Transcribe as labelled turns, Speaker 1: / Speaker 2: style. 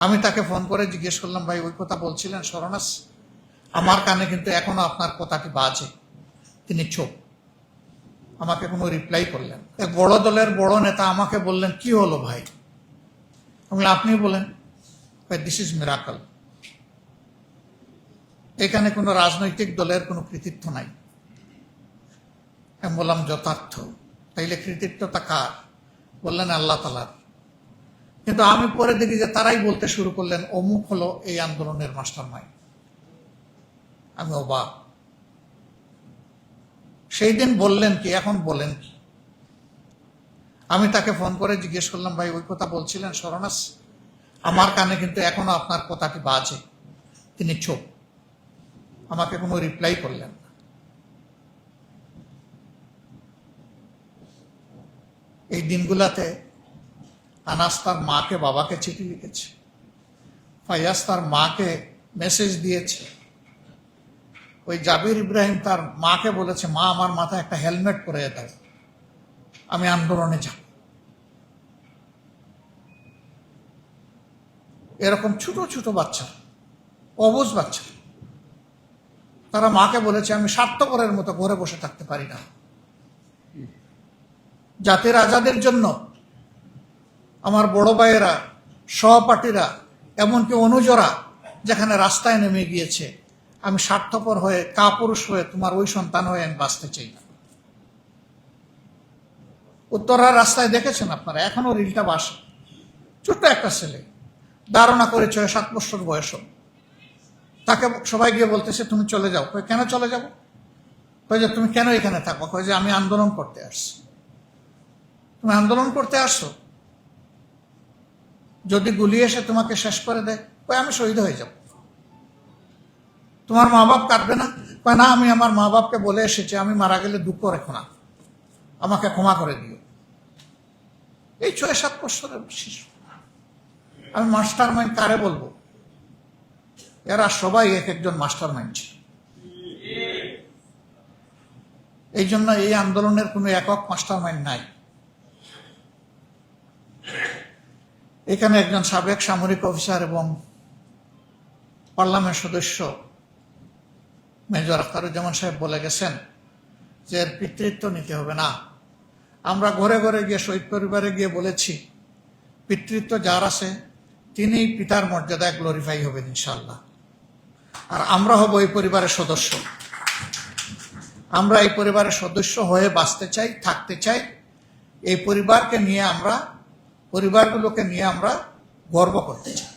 Speaker 1: আমি তাকে ফোন করে জিজ্ঞেস করলাম, ভাই ওই কথা বলছিলেন স্মরণ আছে? আমার কানে কিন্তু এখনো আপনার কথাটি বাজে। তিনি চুপ, আমাকে কোনো রিপ্লাই করলেন। এক বড় দলের বড় নেতা আমাকে বললেন, কি হলো ভাই? আমি আপনি বলেন। This is miracle. এখানে কোনো রাজনৈতিক দলের কোনো কৃতিত্ব নাই। আমি বললাম যথার্থ। তাইলে কৃতিত্বটা কার? বললেন আল্লাহ তাআলার। কিন্তু আমি পরে দেখি যে তারাই বলতে শুরু করলেন অমুক হলো এই আন্দোলনের মাস্টারমাইন্ড। আমি অবাক। সেই দিন বললেন কি, এখন বলেন কি? আমি তাকে ফোন করে জিজ্ঞেস করলাম, ভাই ওই কথা বলছিলেন স্মরণ আছে? আমার কানে কিন্তু এখনো আপনার কথাটি বাজে। তিনি চুপ, আমাকে কোনো রিপ্লাই করলেন না। এই দিনগুলাতে আনাস তার মাকে বাবাকে চিঠি লিখেছে, ফাইয়াজ তার মাকে মেসেজ দিয়েছে, ওই জাবির ইব্রাহিম তার মাকে বলেছে, মা আমার মাথায় একটা হেলমেট পরে দাও, আমি আন্দোলনে যাব। এরকম ছোট ছোট বাচ্চা, অবুঝ বাচ্চা, তারা মাকে বলেছে আমি স্বার্থপরের মতো ঘরে বসে থাকতে পারি না। জাতির আজাদের জন্য আমার বড় ভাইয়েরা, সহপাঠীরা, এমনকি অনুজরা যেখানে রাস্তায় নেমে গিয়েছে, আমি স্বার্থপর হয়ে, কাপুরুষ হয়ে, তোমার ওই সন্তান হয়ে আমি বাঁচতে চাই না। উত্তরার রাস্তায় দেখেছেন আপনারা, এখনো রিলটা বাসে। ছোট্ট একটা ছেলে, ধারণা করে 6-7 বছর বয়স, তাকে সবাই গিয়ে বলতেছে তুমি চলে যাও। কেন চলে যাবো? যে তুমি কেন এখানে থাকবো? যে আমি আন্দোলন করতে আসছি। তুমি আন্দোলন করতে আসছো, যদি গুলি এসে তোমাকে শেষ করে দেয়, আমি শহীদ হয়ে যাব। তোমার মা বাপ কাঁদবে না? না, আমি আমার মা বাপকে বলে এসেছি আমি মারা গেলে দুঃখ রেখো না, আমাকে ক্ষমা করে দিও। এই 6-7 বছরের শিশু। আমি মাস্টার মাইন্ড কারে বলবো? এরা সবাই এক একজন মাস্টার মাইন্ড ছিল। এই জন্য এই আন্দোলনের কোনো একক মাস্টার মাইন্ড নাই। এখানে একজন সাবেক সামরিক অফিসার এবং পার্লামেন্ট সদস্য মেজর আখতারুজ্জামান সাহেব বলে গেছেন যে এর পিতৃত্ব নিতে হবে না। আমরা ঘরে ঘরে গিয়ে, শহীদ পরিবারে গিয়ে বলেছি, পিতৃত্ব যার আছে তিনি পিতার মর্যাদায় গ্লোরিফাই হবেন ইনশাল্লাহ। আর আমরা হব এই পরিবারের সদস্য। আমরা এই পরিবারের সদস্য হয়ে বাঁচতে চাই, থাকতে চাই। এই পরিবারকে নিয়ে আমরা, পরিবারগুলোকে নিয়ে আমরা গর্ব করতে চাই।